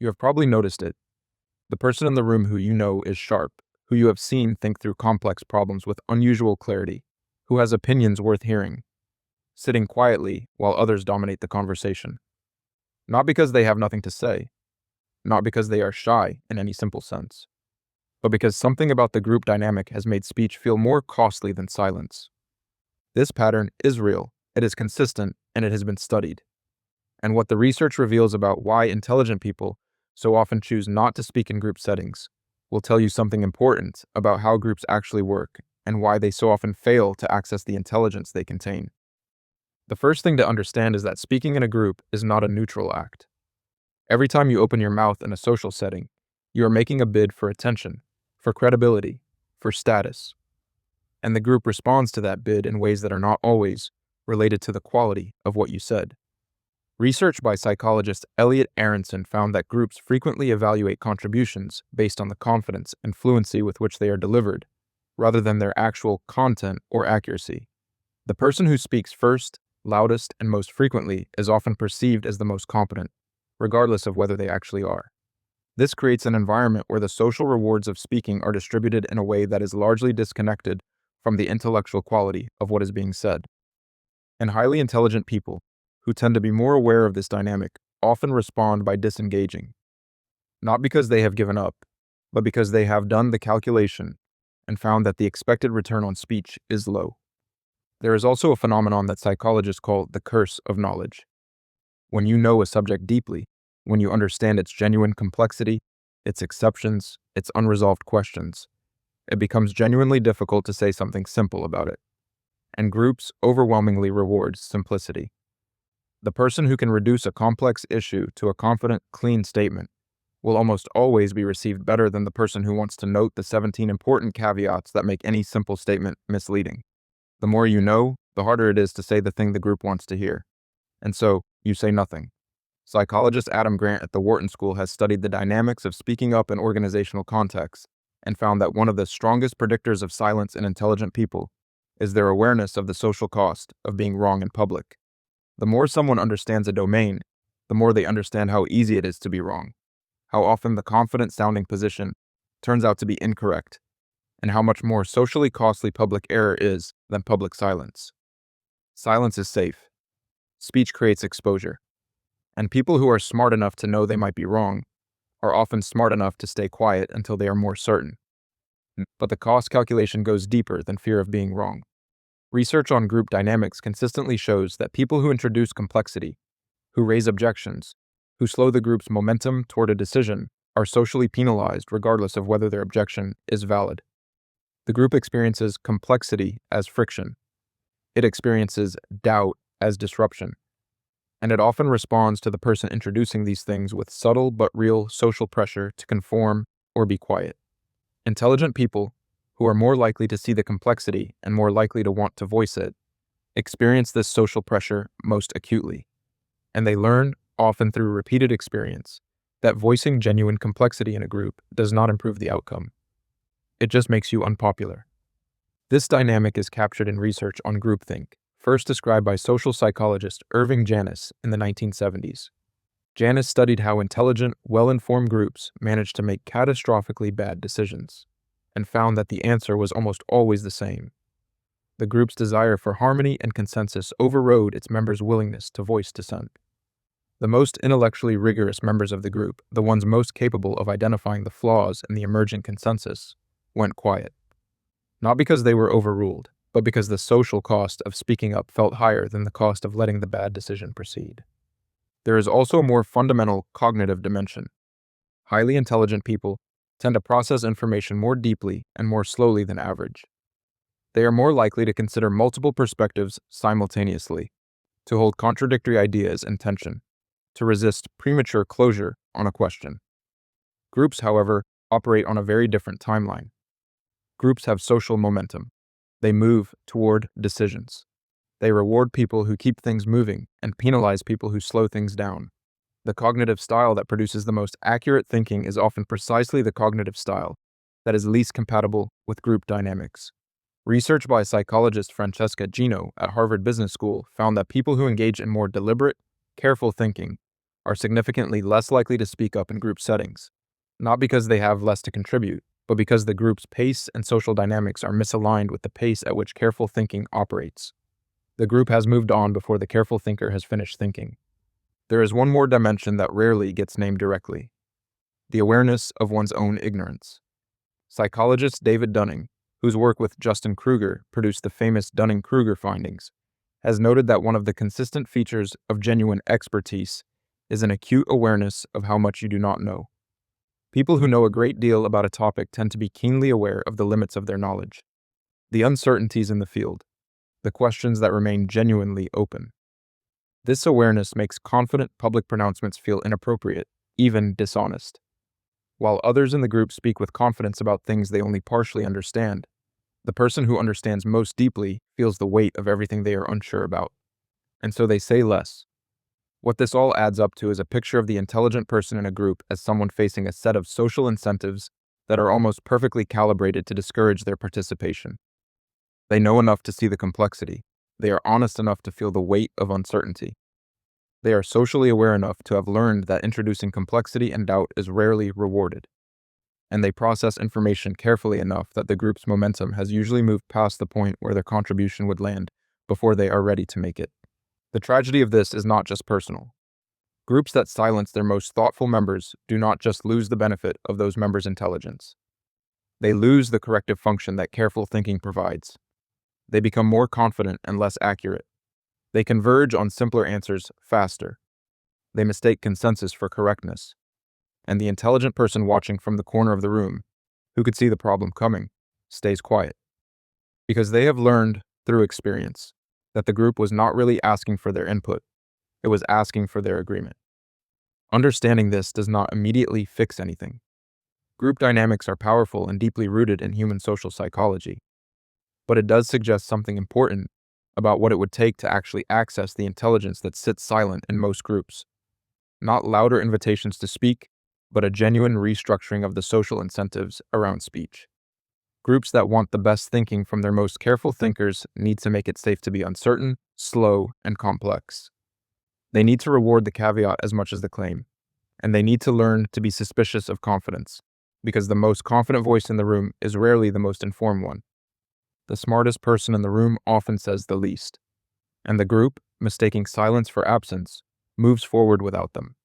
You have probably noticed it. The person in the room who you know is sharp, who you have seen think through complex problems with unusual clarity, who has opinions worth hearing, sitting quietly while others dominate the conversation. Not because they have nothing to say, not because they are shy in any simple sense, but because something about the group dynamic has made speech feel more costly than silence. This pattern is real, it is consistent, and it has been studied. And what the research reveals about why intelligent people so often choose not to speak in group settings will tell you something important about how groups actually work and why they so often fail to access the intelligence they contain. The first thing to understand is that speaking in a group is not a neutral act. Every time you open your mouth in a social setting, you are making a bid for attention, for credibility, for status. And the group responds to that bid in ways that are not always related to the quality of what you said. Research by psychologist Elliot Aronson found that groups frequently evaluate contributions based on the confidence and fluency with which they are delivered, rather than their actual content or accuracy. The person who speaks first, loudest, and most frequently is often perceived as the most competent, regardless of whether they actually are. This creates an environment where the social rewards of speaking are distributed in a way that is largely disconnected from the intellectual quality of what is being said. And highly intelligent people, who tend to be more aware of this dynamic, often respond by disengaging. Not because they have given up, but because they have done the calculation and found that the expected return on speech is low. There is also a phenomenon that psychologists call the curse of knowledge. When you know a subject deeply, when you understand its genuine complexity, its exceptions, its unresolved questions, it becomes genuinely difficult to say something simple about it. And groups overwhelmingly reward simplicity. The person who can reduce a complex issue to a confident, clean statement will almost always be received better than the person who wants to note the 17 important caveats that make any simple statement misleading. The more you know, the harder it is to say the thing the group wants to hear. And so, you say nothing. Psychologist Adam Grant at the Wharton School has studied the dynamics of speaking up in organizational contexts and found that one of the strongest predictors of silence in intelligent people is their awareness of the social cost of being wrong in public. The more someone understands a domain, the more they understand how easy it is to be wrong, how often the confident-sounding position turns out to be incorrect, and how much more socially costly public error is than public silence. Silence is safe. Speech creates exposure. And people who are smart enough to know they might be wrong are often smart enough to stay quiet until they are more certain. But the cost calculation goes deeper than fear of being wrong. Research on group dynamics consistently shows that people who introduce complexity, who raise objections, who slow the group's momentum toward a decision, are socially penalized regardless of whether their objection is valid. The group experiences complexity as friction. It experiences doubt as disruption. And it often responds to the person introducing these things with subtle but real social pressure to conform or be quiet. Intelligent people, who are more likely to see the complexity and more likely to want to voice it, experience this social pressure most acutely. And they learn, often through repeated experience, that voicing genuine complexity in a group does not improve the outcome. It just makes you unpopular. This dynamic is captured in research on groupthink, first described by social psychologist Irving Janis in the 1970s. Janis studied how intelligent, well-informed groups managed to make catastrophically bad decisions, and found that the answer was almost always the same. The group's desire for harmony and consensus overrode its members' willingness to voice dissent. The most intellectually rigorous members of the group, the ones most capable of identifying the flaws in the emerging consensus, went quiet. Not because they were overruled, but because the social cost of speaking up felt higher than the cost of letting the bad decision proceed. There is also a more fundamental cognitive dimension. Highly intelligent people tend to process information more deeply and more slowly than average. They are more likely to consider multiple perspectives simultaneously, to hold contradictory ideas in tension, to resist premature closure on a question. Groups, however, operate on a very different timeline. Groups have social momentum. They move toward decisions. They reward people who keep things moving and penalize people who slow things down. The cognitive style that produces the most accurate thinking is often precisely the cognitive style that is least compatible with group dynamics. Research by psychologist Francesca Gino at Harvard Business School found that people who engage in more deliberate, careful thinking are significantly less likely to speak up in group settings, not because they have less to contribute, but because the group's pace and social dynamics are misaligned with the pace at which careful thinking operates. The group has moved on before the careful thinker has finished thinking. There is one more dimension that rarely gets named directly: the awareness of one's own ignorance. Psychologist David Dunning, whose work with Justin Kruger produced the famous Dunning-Kruger findings, has noted that one of the consistent features of genuine expertise is an acute awareness of how much you do not know. People who know a great deal about a topic tend to be keenly aware of the limits of their knowledge, the uncertainties in the field, the questions that remain genuinely open. This awareness makes confident public pronouncements feel inappropriate, even dishonest. While others in the group speak with confidence about things they only partially understand, the person who understands most deeply feels the weight of everything they are unsure about, and so they say less. What this all adds up to is a picture of the intelligent person in a group as someone facing a set of social incentives that are almost perfectly calibrated to discourage their participation. They know enough to see the complexity. They are honest enough to feel the weight of uncertainty. They are socially aware enough to have learned that introducing complexity and doubt is rarely rewarded. And they process information carefully enough that the group's momentum has usually moved past the point where their contribution would land before they are ready to make it. The tragedy of this is not just personal. Groups that silence their most thoughtful members do not just lose the benefit of those members' intelligence. They lose the corrective function that careful thinking provides. They become more confident and less accurate. They converge on simpler answers faster. They mistake consensus for correctness. And the intelligent person watching from the corner of the room, who could see the problem coming, stays quiet. Because they have learned, through experience, that the group was not really asking for their input, it was asking for their agreement. Understanding this does not immediately fix anything. Group dynamics are powerful and deeply rooted in human social psychology, but it does suggest something important about what it would take to actually access the intelligence that sits silent in most groups. Not louder invitations to speak, but a genuine restructuring of the social incentives around speech. Groups that want the best thinking from their most careful thinkers need to make it safe to be uncertain, slow, and complex. They need to reward the caveat as much as the claim, and they need to learn to be suspicious of confidence, because the most confident voice in the room is rarely the most informed one. The smartest person in the room often says the least, and the group, mistaking silence for absence, moves forward without them.